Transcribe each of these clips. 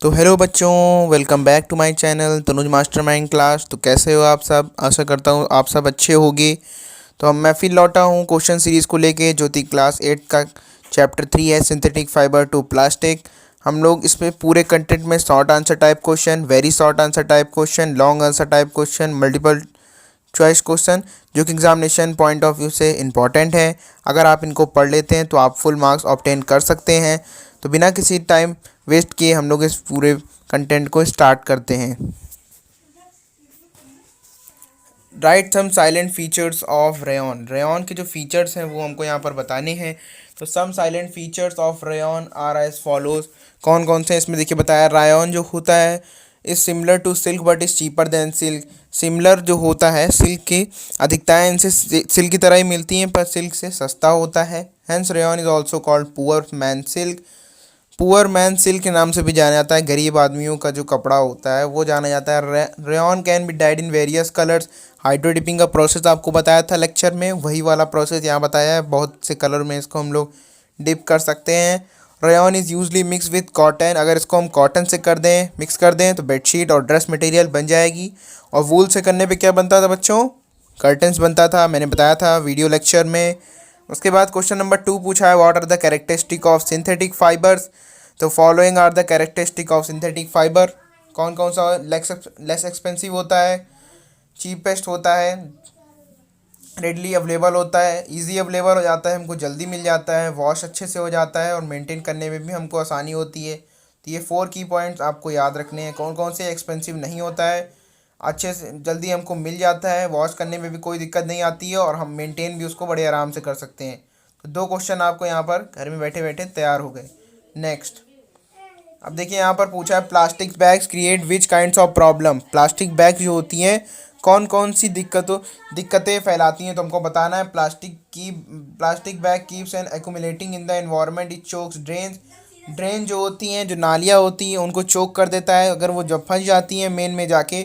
तो हेलो बच्चों, welcome back to my channel Tanuj mastermind class. तो कैसे हो आप सब? आशा करता हूँ आप सब अच्छे होंगे। तो अब मैं फिर लौटा हूँ क्वेश्चन सीरीज़ को लेके, जो थी क्लास 8 का चैप्टर 3 है, सिंथेटिक फाइबर टू प्लास्टिक। हम लोग इसमें पूरे कंटेंट में short answer type question, very short answer type question, long answer type question, multiple choice question, जो कि एग्जामिनेशन पॉइंट ऑफ व्यू से इम्पॉर्टेंट है। अगर आप इनको पढ़ लेते हैं तो आप फुल मार्क्स ऑब्टेन कर सकते हैं। तो बिना किसी टाइम वेस्ट किए हम लोग इस पूरे कंटेंट को स्टार्ट करते हैं। Write some silent features of rayon. Rayon के जो फीचर्स हैं वो हमको यहाँ पर बताने हैं। तो some silent features of rayon are as follows. कौन कौन से इसमें देखिए बताया। रायॉन जो होता है is similar to silk but is cheaper than silk. Similar जो होता है सिल्क की अधिकताएं इनसे सिल्क की तरह ही मिलती हैं, पर सिल्क से सस्ता होता है। Hence rayon is also called poor man silk. Poor man silk के नाम से भी जाना जाता है। गरीब आदमियों का जो कपड़ा होता है वो जाना जाता है। Rayon can be died in various colours. Hydro dipping का प्रोसेस आपको बताया था लेक्चर में, वही वाला प्रोसेस यहाँ बताया है। बहुत से कलर में इसको हम लोग डिप कर सकते हैं। Rayon is usually mix with cotton. अगर इसको हम कॉटन से कर दें, मिक्स कर दें, तो बेडशीट और ड्रेस मटेरियल बन जाएगी। और वूल से करने पे क्या बनता था बच्चों? कर्टन्स बनता था, मैंने बताया था वीडियो लेक्चर में। उसके बाद क्वेश्चन नंबर 2 पूछा है, what are the characteristic of synthetic fibers. तो following are the characteristic of synthetic fiber. कौन कौन सा लेस एक्सपेंसिव होता है, चीपेस्ट होता है, रेडली अवेलेबल होता है, इजी अवेलेबल हो जाता है, हमको जल्दी मिल जाता है, वॉश अच्छे से हो जाता है और मेंटेन करने में भी हमको आसानी होती है। तो ये 4 की पॉइंट्स आपको याद रखने हैं। कौन कौन से एक्सपेंसिव नहीं होता है, अच्छे से जल्दी हमको मिल जाता है, वॉश करने में भी कोई दिक्कत नहीं आती है और हम मेंटेन भी उसको बड़े आराम से कर सकते हैं। तो 2 क्वेश्चन आपको यहाँ पर घर में बैठे बैठे तैयार हो गए। नेक्स्ट, अब देखिए यहाँ पर पूछा है, plastic bags create which kinds of problem. Plastic bag जो होती हैं कौन कौन सी दिक्कतें फैलाती हैं। तो हमको बताना है। Plastic bag keeps on accumulating in the environment, it chokes drain. Drain जो होती हैं, जो नालियाँ होती हैं, उनको चोक कर देता है। अगर वो जब फंस जाती हैं मेन में जाके,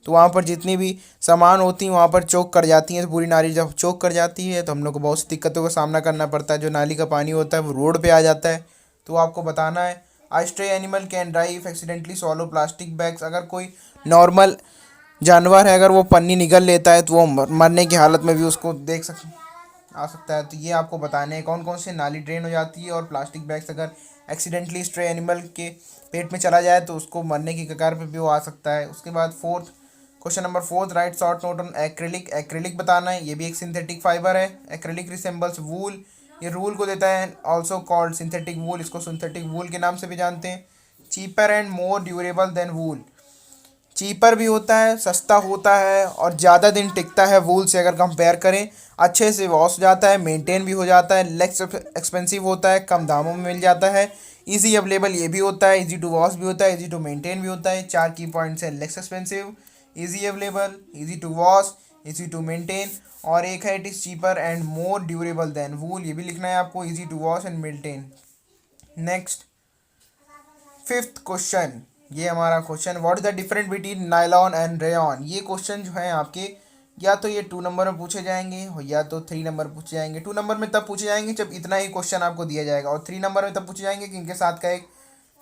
तो वहाँ पर जितनी भी सामान होती हैं वहाँ पर चोक कर जाती हैं। तो पूरी नाली जब चोक कर जाती है तो हम लोग को बहुत सी दिक्कतों का सामना करना पड़ता है। जो नाली का पानी होता है वो रोड पे आ जाता है। तो आपको बताना है, I stray animal can die if accidentally swallow plastic bags. अगर कोई नॉर्मल जानवर है, अगर वो पन्नी निगल लेता है तो वो मरने की हालत में भी उसको आ सकता है। तो ये आपको बताने हैं कौन कौन से नाली ड्रेन हो जाती है। और प्लास्टिक बैग्स अगर एक्सीडेंटली स्ट्रे एनिमल के पेट में चला जाए तो उसको मरने की कगार पे भी वो आ सकता है। उसके बाद question number 4, right short note on acrylic. Acrylic बताना है, ये भी एक सिंथेटिक फाइबर है। एक्रिलिक रिसेंबल्स वूल, ये रूल को देता है। ऑल्सो कॉल्ड सिंथेटिक वूल, इसको सिंथेटिक वूल के नाम से भी जानते हैं। Cheaper and more durable than wool. Cheaper भी होता है, सस्ता होता है और ज़्यादा दिन टिकता है वूल से अगर कंपेयर करें। अच्छे से वॉश हो जाता है, मेंटेन भी हो जाता है, लेस एक्सपेंसिव होता है, कम दामों में मिल जाता है, इजी अवेलेबल ये भी होता है, इजी टू वॉश भी होता है, इजी टू मेंटेन भी होता है। 4 की पॉइंट्स है, less expensive, easy available, easy to wash, easy to maintain. और एक है, it is cheaper and more durable than wool, ये भी लिखना है आपको, easy to wash and maintain. Next, 5th question, ये हमारा question, what is the difference between nylon and rayon. ये क्वेश्चन जो है आपके या तो ये 2 नंबर में पूछे जाएंगे और या तो 3 नंबर पूछे जाएंगे। 2 नंबर में तब पूछे जाएंगे जब इतना ही क्वेश्चन आपको दिया जाएगा, और 3 नंबर में तब पूछे जाएंगे कि इनके साथ का एक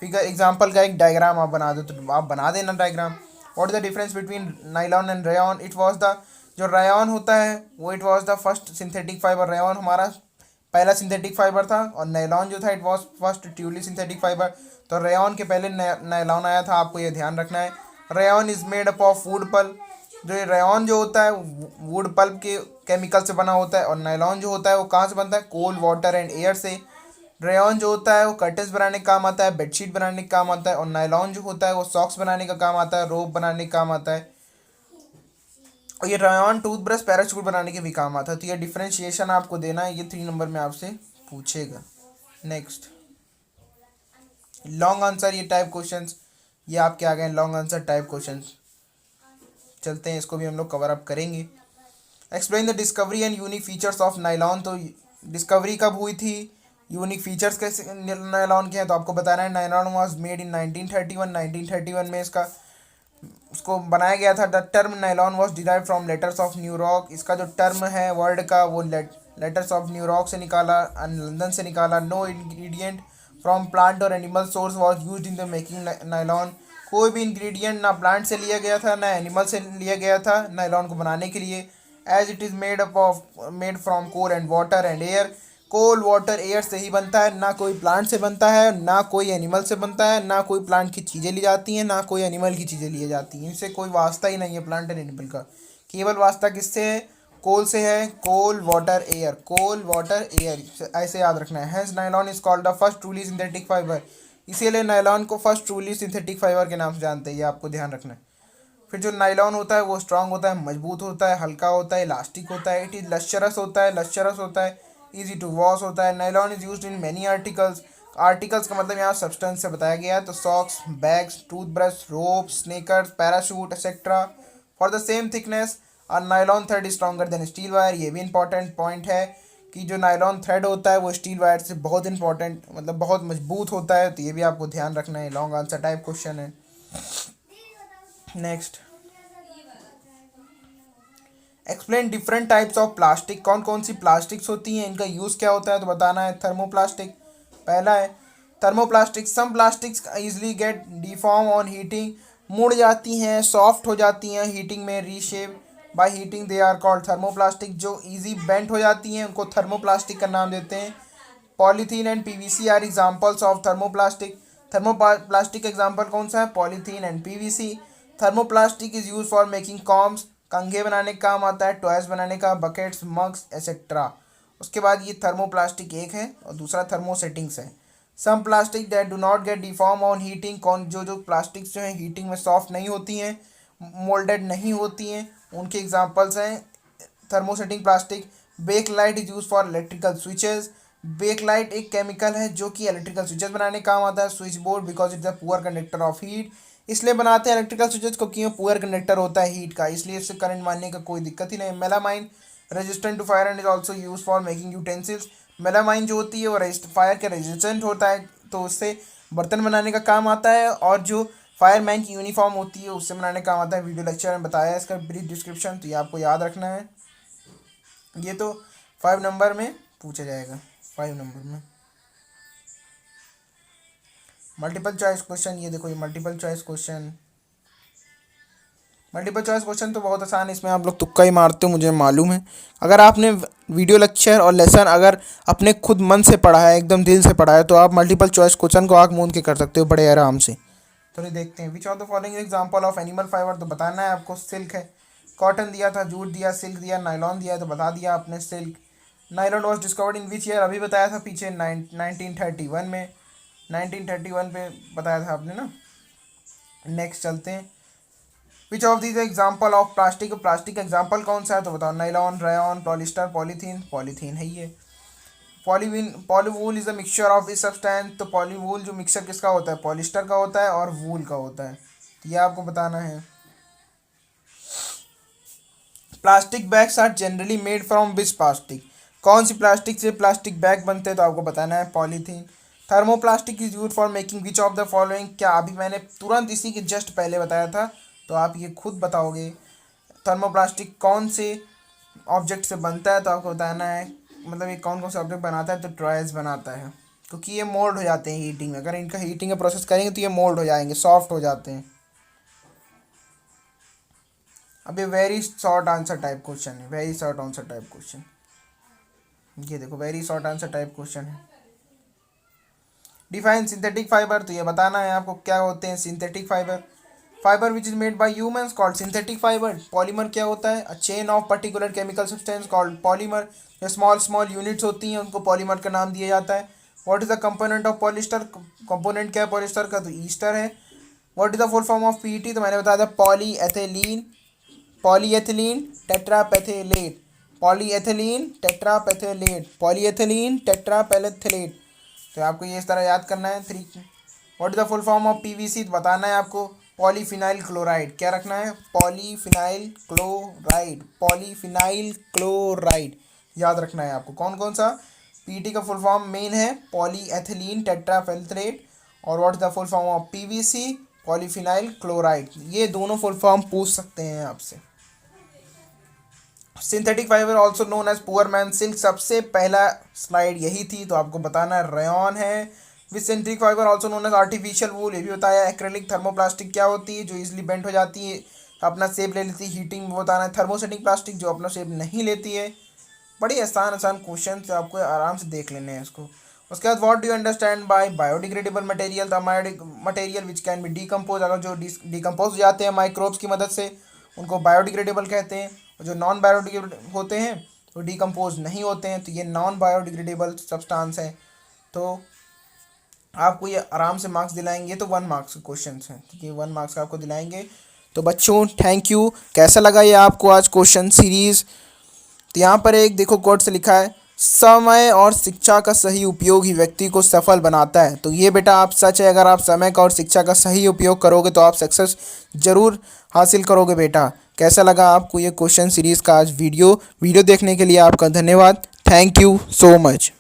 फिगर एग्जाम्पल का एक डायग्राम आप बना दो। तो आप बना देना diagram. What is the difference between nylon and rayon. It was the, जो रेयॉन होता है वो it was the first synthetic fibre. Rayon हमारा पहला सिंथेटिक फाइबर था और नायलॉन जो था it was first truly synthetic fiber. तो रेयॉन के पहले नायलॉन आया था, आपको ये ध्यान रखना है। Rayon is made up of wood pulp. जो ये रेयॉन जो होता है वुड पल्प के केमिकल से बना होता है, और नायलॉन जो होता है वो कहाँ से बनता है? कोल, वाटर एंड एयर से। रेयॉन जो होता है वो कर्टन्स बनाने का काम आता है, बेडशीट बनाने का काम आता है, और नायलॉन जो होता है वो सॉक्स बनाने का काम आता है, रोप बनाने का काम आता है। और ये रेयॉन टूथब्रश, पैराशूट बनाने के भी काम आता है। तो ये डिफ्रेंशिएशन आपको देना है, ये 3 नंबर में आपसे पूछेगा। नेक्स्ट, लॉन्ग आंसर, ये टाइप क्वेश्चंस ये आपके आ गए लॉन्ग आंसर टाइप क्वेश्चंस। चलते हैं, इसको भी हम लोग कवर अप करेंगे। Explain the discovery and unique features of nylon. तो डिस्कवरी कब हुई थी, यूनिक फीचर्स कैसे नायलॉन के हैं, तो आपको बताना है। Nylon was made in 1931। 1931 में उसको बनाया गया था। The term nylon was derive from letters of New York. इसका जो टर्म है वर्ड का वो लेटर्स ऑफ न्यूयॉर्क से निकाला, लंदन से निकाला। नो इंग्रेडिएंट फ्रॉम प्लांट और animal source was use in the making nylon. कोई भी इंग्रेडिएंट ना प्लांट से लिया गया था ना एनिमल से लिया गया था नायलॉन को बनाने के लिए। As it is made from coal and water and air. Coal water air से ही बनता है, ना कोई प्लांट से बनता है ना कोई एनिमल से बनता है, ना कोई प्लांट की चीज़ें ली जाती हैं ना कोई एनिमल की चीज़ें ली जाती हैं। इनसे कोई वास्ता ही नहीं है प्लांट एंड एनिमल का। केवल वास्ता किससे है? कोल से है। कोल water air, coal water air, ऐसे याद रखना है। Hence nylon is called the first truly synthetic fibre. इसीलिए नायलॉन को फर्स्ट ट्रूली सिंथेटिक फाइबर के नाम से जानते हैं, ये आपको ध्यान रखना है। फिर जो नायलॉन होता है वो स्ट्रांग होता है, मजबूत होता है, हल्का होता है, इलास्टिक होता है, इट इज लश्चरस होता है, इजी टू वॉश होता है। Nylon is used in many articles. Articles का मतलब यहाँ सब्सटेंस से बताया गया है, तो socks, bags, toothbrush, rope, sneakers, parachute etcetera. For the same thickness और nylon thread is stronger than steel wire. ये भी इंपॉर्टेंट पॉइंट है कि जो नायलॉन थ्रेड होता है वो स्टील वायर से बहुत इंपॉर्टेंट, मतलब बहुत मजबूत होता है, तो ये भी आपको ध्यान रखना है। लॉन्ग आंसर टाइप क्वेश्चन है। Next, explain different types of plastic. कौन कौन सी प्लास्टिक्स होती हैं, इनका यूज़ क्या होता है, तो बताना है। थर्मोप्लास्टिक पहला है। Thermoplastic, some plastics easily get deform on heating. मुड़ जाती हैं, सॉफ्ट हो जाती हैं हीटिंग में, reshape by heating, they are called thermoplastic. जो इजी बेंट हो जाती हैं उनको थर्मोप्लास्टिक का नाम देते हैं। Polythene and PVC are examples of thermoplastic. Thermoplastic example कौन सा है? Polythene and PVC. Thermoplastic is use for making combs, कंघे बनाने का काम आता है, टॉयज बनाने का, बकेट्स, मग्स एक्सेट्रा। उसके बाद ये थर्मोप्लास्टिक एक है और दूसरा थर्मोसेटिंग्स है। Some plastic that do not get deform on heating. कौन जो जो प्लास्टिक्स जो हैं हीटिंग में सॉफ्ट नहीं होती हैं, मोल्डेड नहीं होती हैं, उनके एग्जांपल्स हैं thermosetting plastic. Bakelite is use for electrical switches. Bakelite एक केमिकल है जो कि इलेक्ट्रिकल स्विचेस बनाने का काम आता है। Switch board because it's a poor conductor of heat. इसलिए बनाते हैं इलेक्ट्रिकल स्विचेस को क्यों? पुअर कंडक्टर होता है हीट का, इसलिए इससे करंट मारने का कोई दिक्कत ही नहीं। Melamine resistant to fire and is also use for making utensils. Melamine जो होती है वो फायर के रेजिस्टेंट होता है, तो उससे बर्तन बनाने का काम आता है। और जो फायरमैन की यूनिफॉर्म होती है उससे बनाने का काम आता है। वीडियो लेक्चर में बताया है इसका ब्रीफ डिस्क्रिप्शन, तो ये आपको याद रखना है। ये तो 5 नंबर में पूछा जाएगा। 5 नंबर में मल्टीपल चॉइस क्वेश्चन, ये देखो ये multiple choice question. Multiple choice question तो बहुत आसान है, इसमें आप लोग तुक्का ही मारते हो, मुझे मालूम है। अगर आपने वीडियो लेक्चर और लेसन अगर अपने खुद मन से पढ़ा है, एकदम दिल से पढ़ा है, तो आप मल्टीपल चॉइस क्वेश्चन को आँख मूंद के कर सकते हो बड़े आराम से। तो देखते हैं। विच of the following example of animal fibre, तो बताना है आपको। सिल्क है, कॉटन दिया था, जूट दिया, सिल्क दिया, नायलॉन दिया, तो बता दिया आपने silk. Nylon was discovered in which year, अभी बताया था पीछे 1931 में। 1931 पे बताया था आपने ना। नेक्स्ट चलते हैं। Which of these example of plastic, plastic example कौन सा है, तो बताओ। Nylon, rayon, polyester, polythene. Polythene है ये। पॉलीवीन, पॉलीवूल इज अ मिक्सचर ऑफ इस सब्सटेंस। तो पॉलीवूल जो मिक्सचर किसका होता है? पॉलिस्टर का होता है और वूल का होता है, तो ये आपको बताना है। Plastic bags are generally made from which plastic. कौन सी प्लास्टिक से प्लास्टिक बैग बनते हैं, तो आपको बताना है polythene. Thermoplastic is use for making which of the following. क्या अभी मैंने तुरंत इसी के जस्ट पहले बताया था, तो आप ये खुद बताओगे। थर्मोप्लास्टिक कौन से ऑब्जेक्ट से बनता है, तो आपको बताना है मतलब ये कौन कौन से ऑब्जेक्ट बनाता है, तो टॉयज बनाता है। क्योंकि ये मोल्ड हो जाते हैं हीटिंग में, अगर इनका हीटिंग का प्रोसेस करेंगे तो ये मोल्ड हो जाएंगे, सॉफ्ट हो जाते हैं। अब ये very short answer type question है, very short answer type question. ये देखो very short answer type question है। डिफाइन सिंथेटिक फाइबर, तो ये बताना है आपको क्या होते हैं synthetic fiber. Fiber which is made by humans called synthetic fiber. Polymer क्या होता है? A chain of particular chemical substance called polymer. जो स्मॉल स्मॉल यूनिट्स होती हैं उनको पॉलीमर का नाम दिया जाता है। What is the component of polyester, component क्या है पॉलिस्टर का, तो ईस्टर है। What is the full form of PET, तो मैंने बताया था poly ethylene, polyethylene terephthalate, polyethylene terephthalate, polyethylene terephthalate. तो आपको ये इस तरह याद करना है। 3। What is the full form of PVC, तो बताना है आपको पॉलीफिनाइल क्लोराइड। क्या रखना है? पॉलीफिनाइल क्लोराइड, पॉलीफिनाइल क्लोराइड याद रखना है आपको। कौन कौन सा? पीटी का फुल फॉर्म मेन है पॉलीएथिलीन टेट्राफेल्थरेट, और what is the full form of PVC? Polyvinyl chloride. ये दोनों फुल फॉर्म पूछ सकते हैं आपसे। Synthetic fiber also known as poor man silk, सबसे पहला स्लाइड यही थी, तो आपको बताना है रेयॉन है, with synthetic fiber also known as artificial wool, ये भी बताया। एक्रेलिक थर्मोप्लास्टिक क्या होती है, जो इजिली बेंड हो जाती है, अपना शेप ले लेती है हीटिंग में, बताना है। थर्मोसेटिक प्लास्टिक जो अपना शेप नहीं लेती है। बड़ी आसान आसान क्वेश्चन से आपको आराम से देख लेने हैं इसको। उसके बाद what do you understand by biodegradable material, the material which can be decompose, अगर जो डीकम्पोज हो जाते हैं माइक्रोब्स की मदद से उनको बायोडिग्रेडेबल कहते हैं, और जो नॉन बायोडिग्रेडेबल होते हैं वो डीकम्पोज नहीं होते हैं, तो ये नॉन बायोडिग्रेडेबल सब्सटेंस है। तो आपको ये आराम से मार्क्स दिलाएंगे, तो 1 मार्क्स के क्वेश्चन हैं, ठीक है, 1 मार्क्स का आपको दिलाएंगे। तो बच्चों थैंक यू। कैसा लगा ये आपको आज क्वेश्चन सीरीज़? तो यहाँ पर एक देखो कोट से लिखा है, समय और शिक्षा का सही उपयोग ही व्यक्ति को सफल बनाता है। तो ये बेटा आप सच है, अगर आप समय का और शिक्षा का सही उपयोग करोगे तो आप सक्सेस ज़रूर हासिल करोगे बेटा। कैसा लगा आपको ये क्वेश्चन सीरीज़ का आज वीडियो देखने के लिए आपका धन्यवाद। Thank you so much.